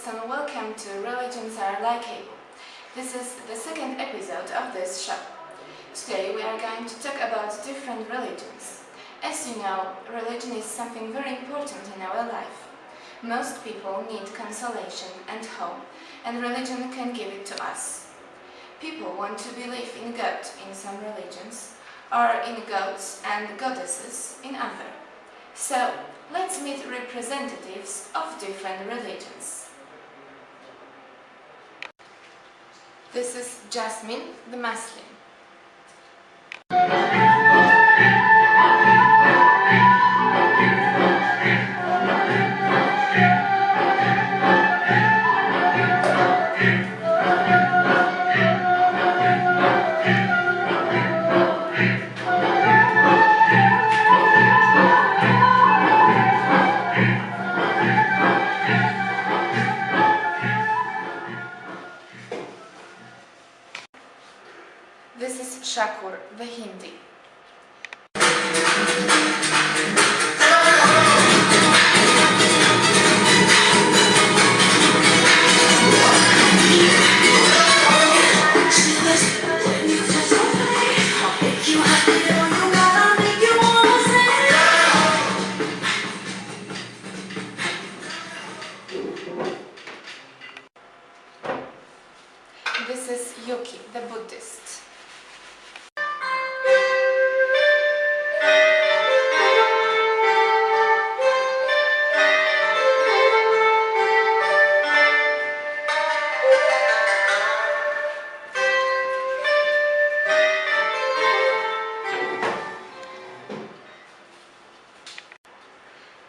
folks, and welcome to Religions Are Likeable. This is the second episode of this show. Today we are going to talk about different religions. As you know, religion is something very important in our life. Most people need consolation and hope, and religion can give it to us. People want to believe in God in some religions, or in gods and goddesses in others. So, let's meet representatives of different religions. This is Jasmine, the Muslim. This is Shakur, the Hindi. This is Yuki, the Buddhist.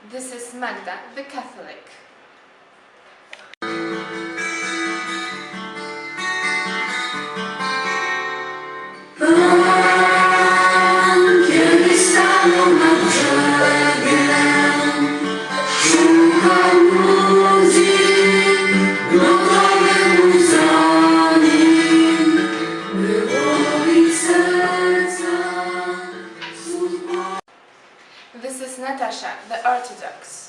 This is Magda, the Catholic. This is Natasha, the Orthodox.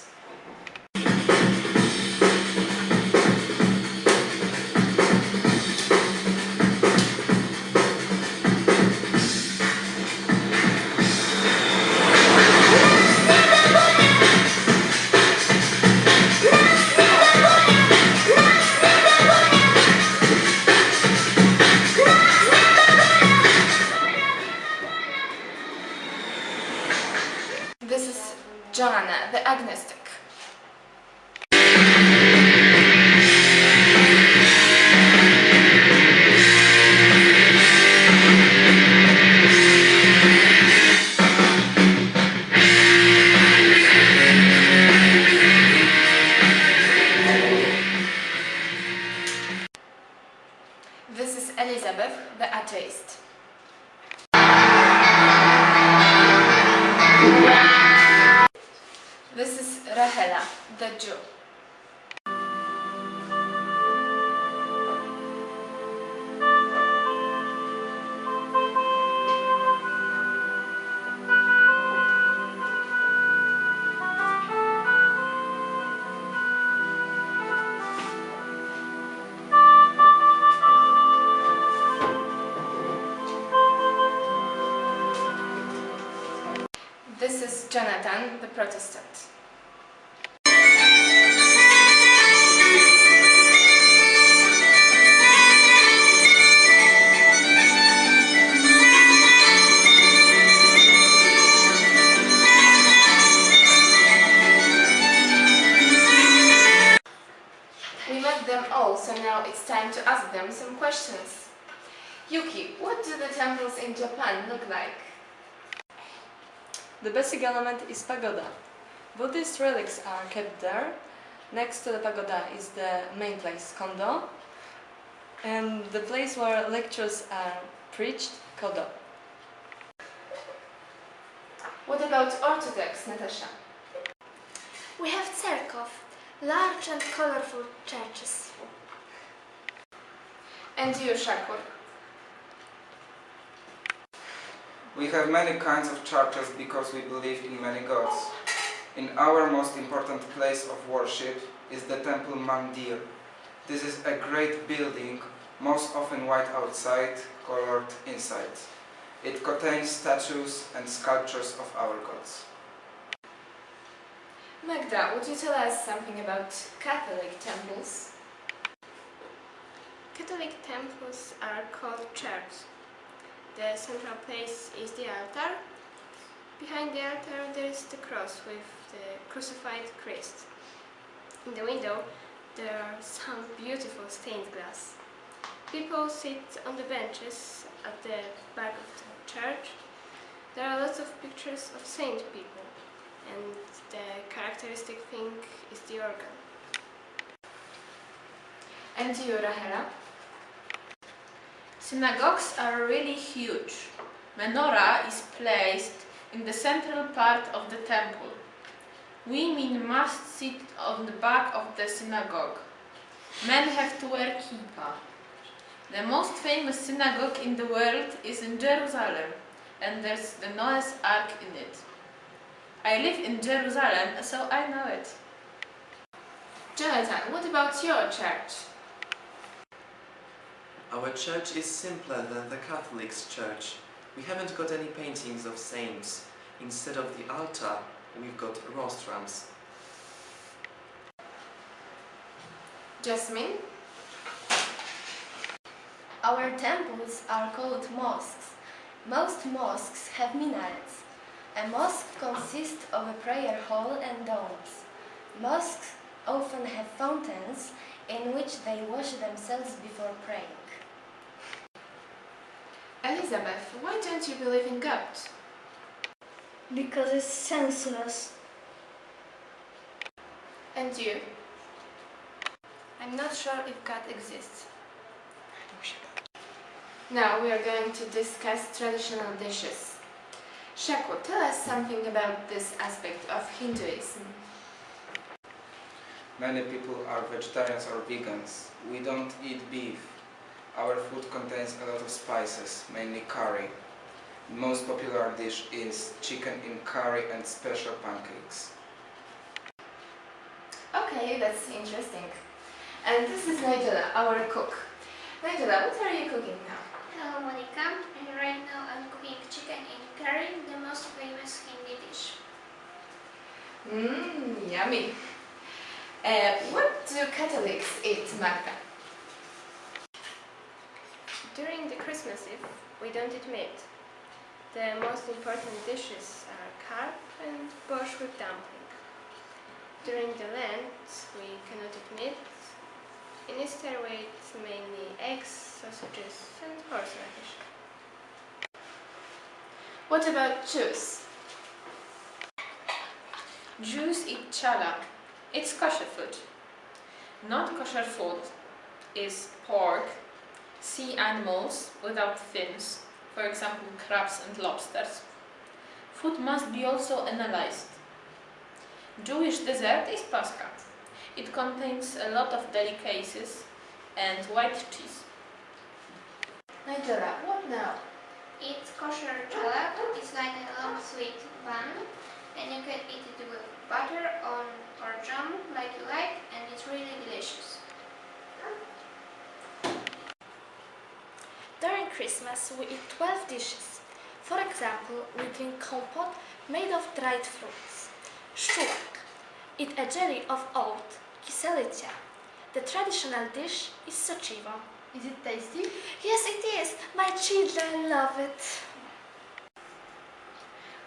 This is Joanna, the agnostic. This is Elizabeth, the atheist. This is Rahela, the Jew. This is Jonathan, the Protestant. We met them all, so now it's time to ask them some questions. Yuki, what do the temples in Japan look like? The basic element is pagoda. Buddhist relics are kept there. Next to the pagoda is the main place, kondo, and the place where lectures are preached, kodo. What about Orthodox, Natasha? We have cerkov, large and colorful churches. And you, Shakur? We have many kinds of churches because we believe in many gods. In our most important place of worship is the temple Mandir, This is a great building, most often white outside, colored inside. It contains statues and sculptures of our gods. Magda, would you tell us something about Catholic temples? Catholic temples are called churches. The central place is the altar. Behind the altar there is the cross with the crucified Christ. In the window there are some beautiful stained glass. People sit on the benches at the back of the church. There are lots of pictures of saint people, and the characteristic thing is the organ. And you, Rahela? Synagogues are really huge. Menorah is placed in the central part of the temple. Women must sit on the back of the synagogue. Men have to wear kippah. The most famous synagogue in the world is in Jerusalem, and there's the Noah's Ark in it. I live in Jerusalem, so I know it. Jonathan, what about your church? Our church is simpler than the Catholic's church. We haven't got any paintings of saints. Instead of the altar, we've got rostrums. Jasmine? Our temples are called mosques. Most mosques have minarets. A mosque consists of a prayer hall and domes. Mosques often have fountains in which they wash themselves before praying. Elizabeth, why don't you believe in God? Because it's senseless. And you? I'm not sure if God exists. Now we are going to discuss traditional dishes. Shaku, tell us something about this aspect of Hinduism. Many people are vegetarians or vegans. We don't eat beef. Our food contains a lot of spices, mainly curry. The most popular dish is chicken in curry and special pancakes. Okay, that's interesting. And this is Nigella, our cook. Nigella, what are you cooking now? Hello Monica, and right now I'm cooking chicken in curry, the most famous Hindi dish. Yummy. What do Catholics eat, Magda? During the Christmas Eve, we don't eat meat. The most important dishes are carp and borscht with dumpling. During the Lent, we cannot eat meat. In Easter, we eat mainly eggs, sausages and horseradish. What about Jews? Jews eat challah. It's kosher food. Not kosher food is pork, sea animals without fins, for example crabs and lobsters. Food must be also analyzed. Jewish dessert is Pascha. It contains a lot of delicacies and white cheese. Nigella, what now? It's kosher challah. It's like a long sweet bun, and you can eat it with butter or jam like you like, and it's really delicious. During Christmas, we eat 12 dishes. For example, we drink kompot made of dried fruits. Szczurek. Eat a jelly of oat, kiselica. The traditional dish is sochivo. Is it tasty? Yes, it is. My children love it.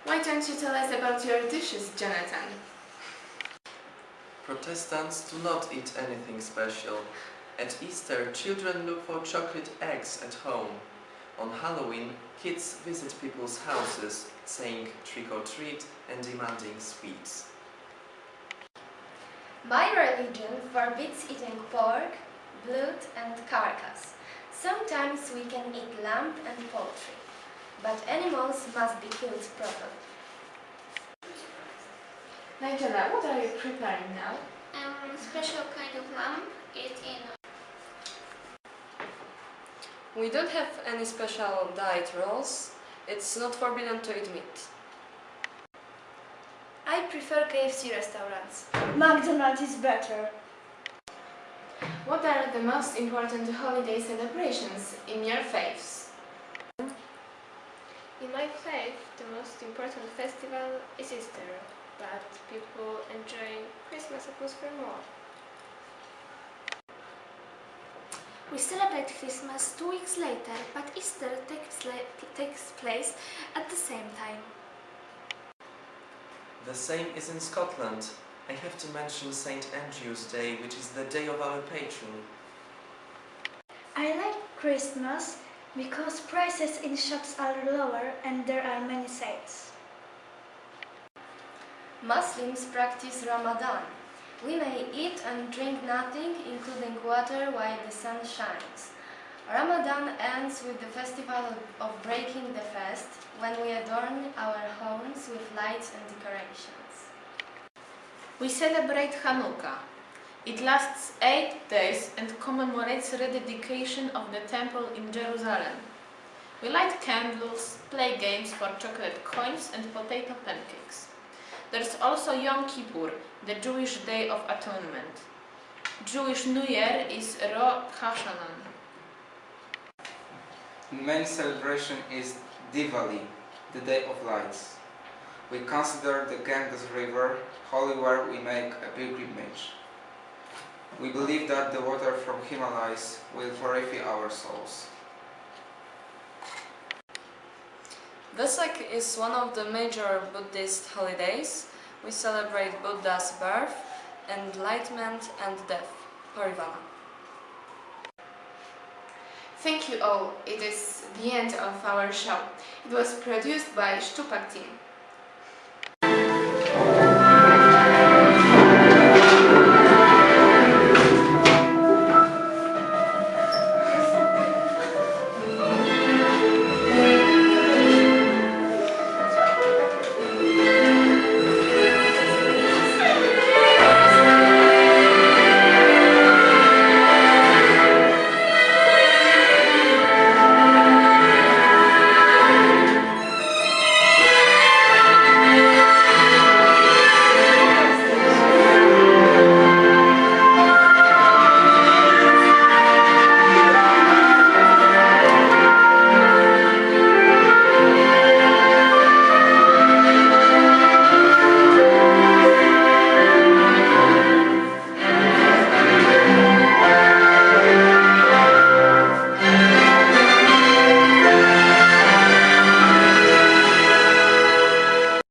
Why don't you tell us about your dishes, Jonathan? Protestants do not eat anything special. At Easter, children look for chocolate eggs at home. On Halloween, kids visit people's houses, saying trick or treat and demanding sweets. My religion forbids eating pork, blood and carcass. Sometimes we can eat lamb and poultry, but animals must be killed properly. Nigella, what are you preparing now? Special kind of lamb. It's in. We don't have any special diet rules. It's not forbidden to eat meat. I prefer KFC restaurants. McDonald's is better. What are the most important holiday celebrations in your faiths? In my faith, the most important festival is Easter, but people enjoy Christmas atmosphere more. We celebrate Christmas 2 weeks later, but Easter takes place at the same time. The same is in Scotland. I have to mention St. Andrew's Day, which is the day of our patron. I like Christmas because prices in shops are lower and there are many sales. Muslims practice Ramadan. We may eat and drink nothing, including water, while the sun shines. Ramadan ends with the festival of breaking the fast, when we adorn our homes with lights and decorations. We celebrate Hanukkah. It lasts 8 days and commemorates the rededication of the temple in Jerusalem. We light candles, play games for chocolate coins and potato pancakes. There's also Yom Kippur, the Jewish Day of Atonement. Jewish New Year is Rosh Hashanah. Main celebration is Diwali, the Day of Lights. We consider the Ganges River holy where we make a pilgrimage. We believe that the water from Himalayas will purify our souls. Vesak is one of the major Buddhist holidays. We celebrate Buddha's birth, enlightenment and death, Parivana. Thank you all. It is the end of our show. It was produced by Stupak team.